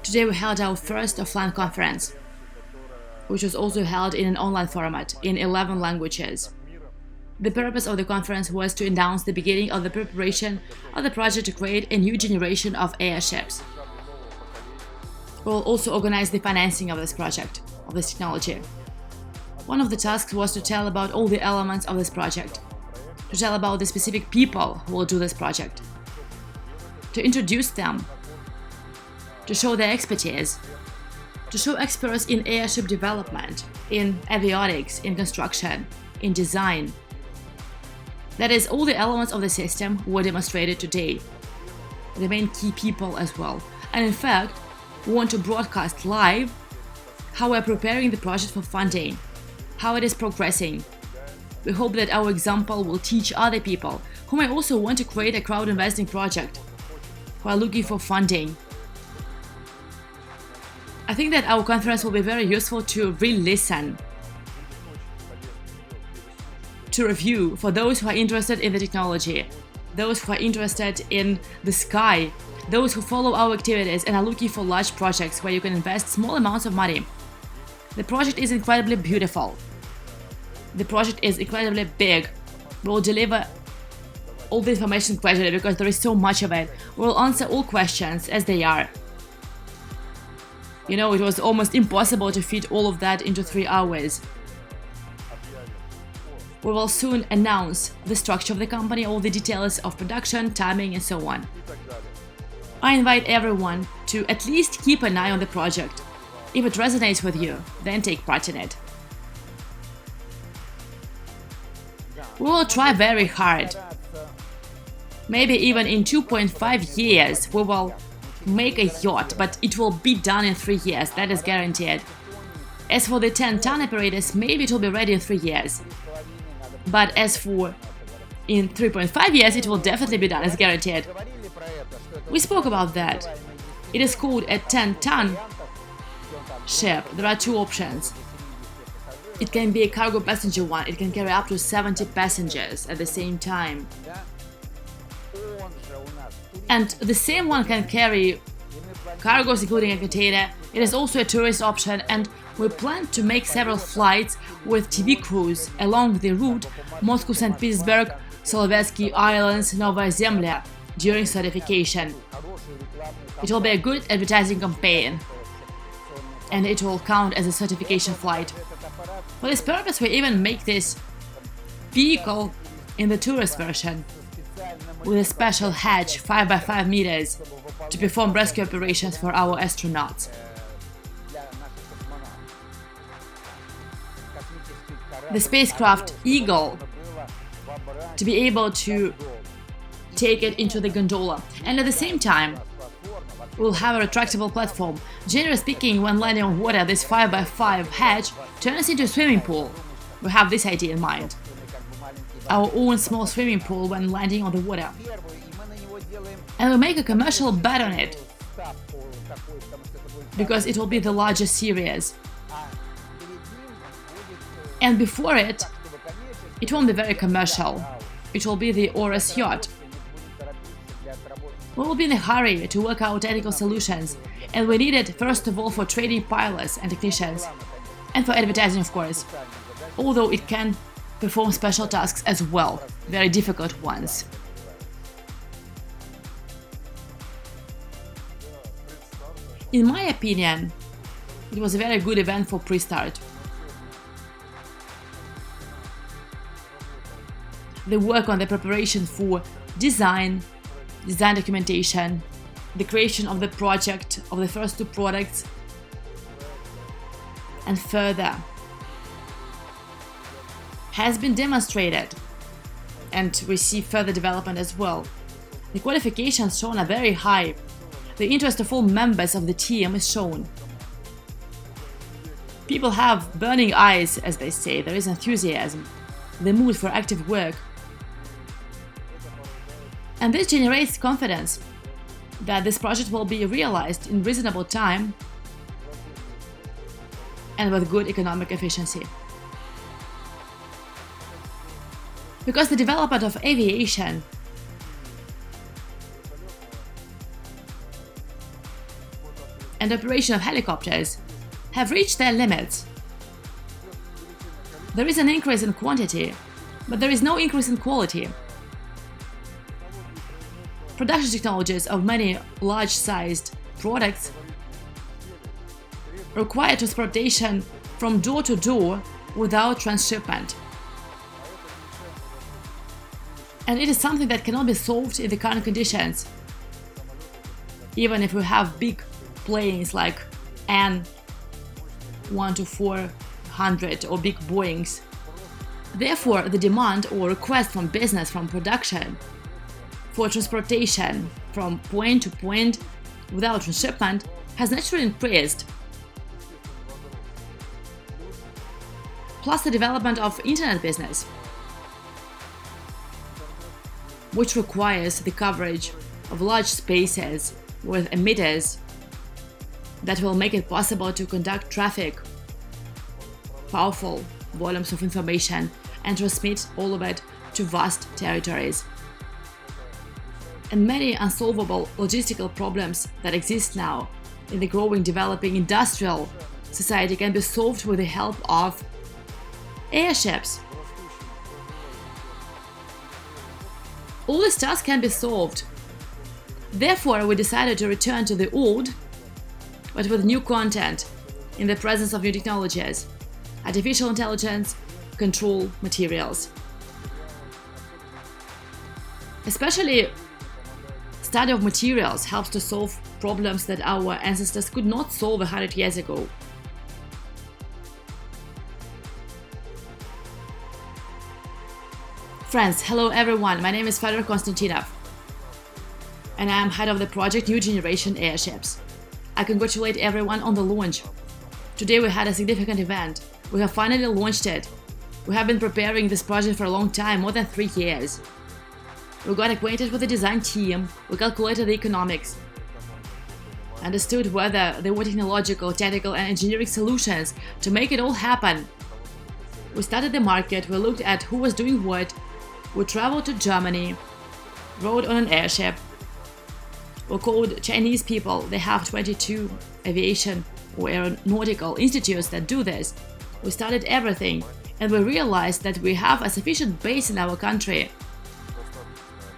Today we held our first offline conference, which was also held in an online format in 11 languages. The purpose of the conference was to announce the beginning of the preparation of the project to create a new generation of airships. We will also organize the financing of this project, of this technology. One of the tasks was to tell about all the elements of this project, to tell about the specific people who will do this project, to introduce them, to show their expertise, to show experts in airship development, in avionics, in construction, in design. That is, all the elements of the system were demonstrated today, the main key people as well. And in fact, we want to broadcast live how we're preparing the project for funding, how it is progressing. We hope that our example will teach other people who may also want to create a crowd investing project, who are looking for funding. I think that our conference will be very useful to re-listen, to review for those who are interested in the technology, those who are interested in the sky, those who follow our activities and are looking for large projects where you can invest small amounts of money. The project is incredibly beautiful. The project is incredibly big. We will deliver all the information gradually because there is so much of it. We will answer all questions as they are. You know, it was almost impossible to fit all of that into 3 hours. We will soon announce the structure of the company, all the details of production, timing, and so on. I invite everyone to at least keep an eye on the project. If it resonates with you, then take part in it. We will try very hard. Maybe even in 2.5 years we will make a yacht, but it will be done in 3 years, that is guaranteed. As for the 10-ton apparatus, maybe it will be ready in 3 years. But as for in 3.5 years, it will definitely be done, it's guaranteed. We spoke about that. It is called a 10-ton ship. There are 2 options. It can be a cargo passenger one, it can carry up to 70 passengers at the same time. And the same one can carry cargoes, including a container. It is also a tourist option, and we plan to make several flights with TV crews along the route Moscow-St. Petersburg, Solovetsky Islands, Novaya Zemlya during certification. It will be a good advertising campaign, and it will count as a certification flight. For this purpose, we even make this vehicle in the tourist version, with a special hatch 5 by 5 meters to perform rescue operations for our astronauts. The spacecraft Eagle, to be able to take it into the gondola, and at the same time we'll have a retractable platform. Generally speaking, when landing on water, this 5 by 5 hatch turns into a swimming pool. We have this idea in mind. Our own small swimming pool when landing on the water. And we make a commercial bet on it, because it will be the largest series. And before it won't be very commercial. It will be the Oris yacht. We will be in a hurry to work out technical solutions, and we need it first of all for training pilots and technicians, and for advertising, of course, although it can perform special tasks as well, very difficult ones. In my opinion, it was a very good event for pre-start. The work on the preparation for design documentation, the creation of the project, of the first 2 products, and further, has been demonstrated, and we see further development as well. The qualifications shown are very high. The interest of all members of the team is shown. People have burning eyes, as they say, there is enthusiasm, the mood for active work. And this generates confidence that this project will be realized in reasonable time and with good economic efficiency. Because the development of aviation and operation of helicopters have reached their limits. There is an increase in quantity, but there is no increase in quality. Production technologies of many large-sized products require transportation from door to door without transshipment. And it is something that cannot be solved in the current conditions. Even if we have big planes like N1 to 400 or big Boeings. Therefore, the demand or request from business, from production, for transportation from point to point without transshipment has naturally increased. Plus the development of internet business, which requires the coverage of large spaces with emitters that will make it possible to conduct traffic, powerful volumes of information, and transmit all of it to vast territories. And many unsolvable logistical problems that exist now in the growing, developing industrial society can be solved with the help of airships. All these tasks can be solved. Therefore, we decided to return to the old, but with new content, in the presence of new technologies, artificial intelligence, control materials. Especially, study of materials helps to solve problems that our ancestors could not solve 100 years ago. Friends, hello everyone, my name is Fyodor Konstantinov, and I am head of the project New Generation Airships. I congratulate everyone on the launch. Today we had a significant event. We have finally launched it. We have been preparing this project for a long time, more than 3 years. We got acquainted with the design team, we calculated the economics, understood whether there were technological, technical and engineering solutions to make it all happen. We studied the market, we looked at who was doing what, we traveled to Germany, rode on an airship, we called Chinese people, they have 22 aviation or aeronautical institutes that do this. We studied everything and we realized that we have a sufficient base in our country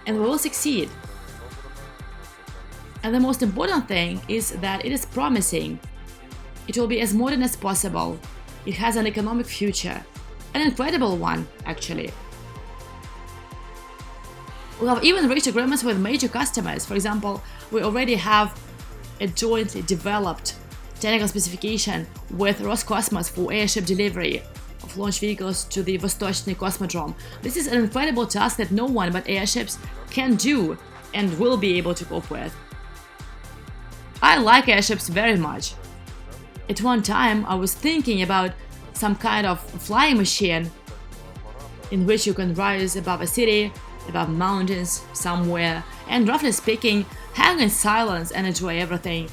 and we will succeed. And the most important thing is that it is promising. It will be as modern as possible. It has an economic future, an incredible one, actually. We have even reached agreements with major customers. For example, we already have a jointly developed technical specification with Roscosmos for airship delivery of launch vehicles to the Vostochny Cosmodrome. This is an incredible task that no one but airships can do and will be able to cope with. I like airships very much. At one time, I was thinking about some kind of flying machine in which you can rise above a city, above mountains, somewhere, and roughly speaking, hang in silence and enjoy everything.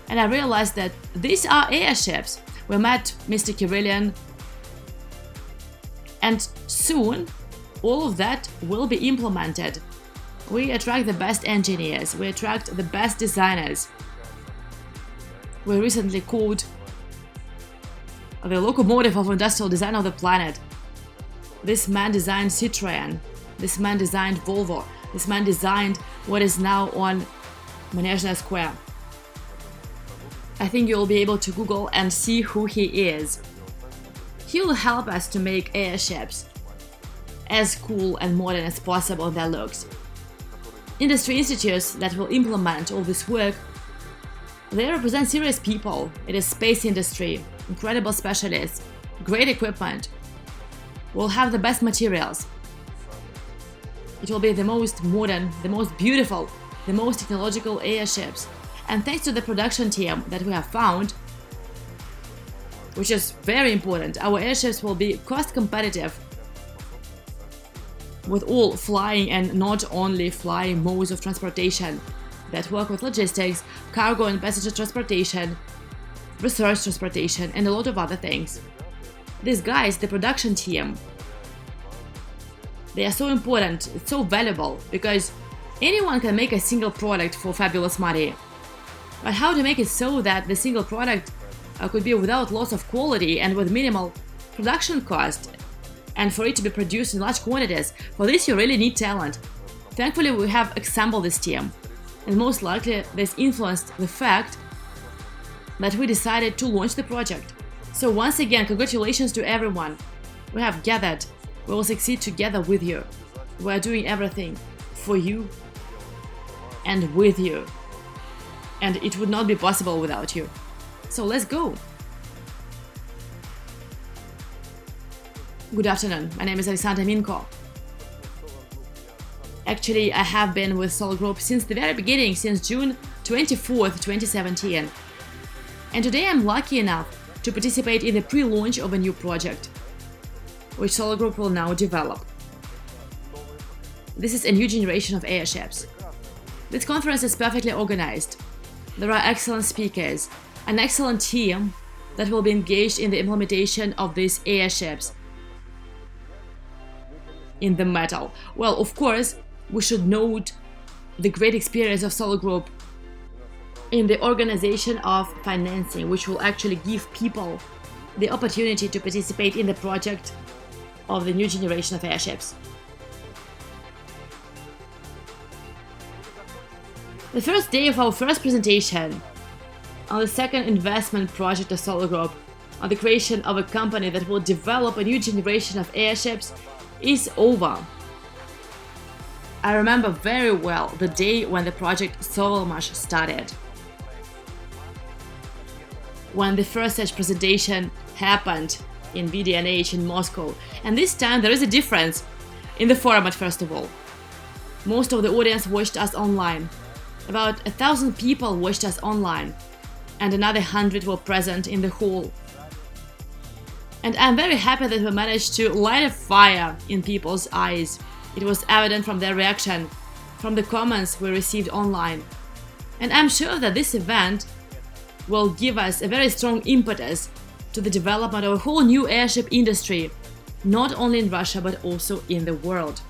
And I realized that these are airships. We met Mr. Kirilin, and soon all of that will be implemented. We attract the best engineers, we attract the best designers. We recently called the locomotive of industrial design of the planet. This man designed Citroën, this man designed Volvo, this man designed what is now on Manezhna Square. I think you'll be able to Google and see who he is. He will help us to make airships as cool and modern as possible in their looks. Industry institutes that will implement all this work, they represent serious people. It is space industry, incredible specialists, great equipment. We'll have the best materials. It will be the most modern, the most beautiful, the most technological airships. And thanks to the production team that we have found, which is very important, our airships will be cost competitive with all flying and not only flying modes of transportation that work with logistics, cargo and passenger transportation, research transportation, and a lot of other things. These guys, the production team, they are so important, it's so valuable, because anyone can make a single product for fabulous money. But how to make it so that the single product could be without loss of quality and with minimal production cost, and for it to be produced in large quantities? For this you really need talent. Thankfully we have assembled this team, and most likely this influenced the fact that we decided to launch the project. So once again, congratulations to everyone. We have gathered. We will succeed together with you. We are doing everything for you and with you. And it would not be possible without you. So let's go. Good afternoon. My name is Alexander Minko. Actually, I have been with SOLARGROUP since the very beginning, since June 24th, 2017. And today I'm lucky enough to participate in the pre-launch of a new project, which SOLARGROUP will now develop. This is a new generation of airships. This conference is perfectly organized. There are excellent speakers, an excellent team that will be engaged in the implementation of these airships in the metal. Well, of course, we should note the great experience of SOLARGROUP in the organization of financing, which will actually give people the opportunity to participate in the project of the new generation of airships. The first day of our first presentation on the second investment project of SOLARGROUP, on the creation of a company that will develop a new generation of airships, is over. I remember very well the day when the project SOLARMASH started. When the first such presentation happened in VDNH in Moscow. And this time there is a difference in the format, first of all. Most of the audience watched us online. About 1,000 people watched us online, and another 100 were present in the hall. And I'm very happy that we managed to light a fire in people's eyes. It was evident from their reaction, from the comments we received online. And I'm sure that this event will give us a very strong impetus to the development of a whole new airship industry, not only in Russia but also in the world.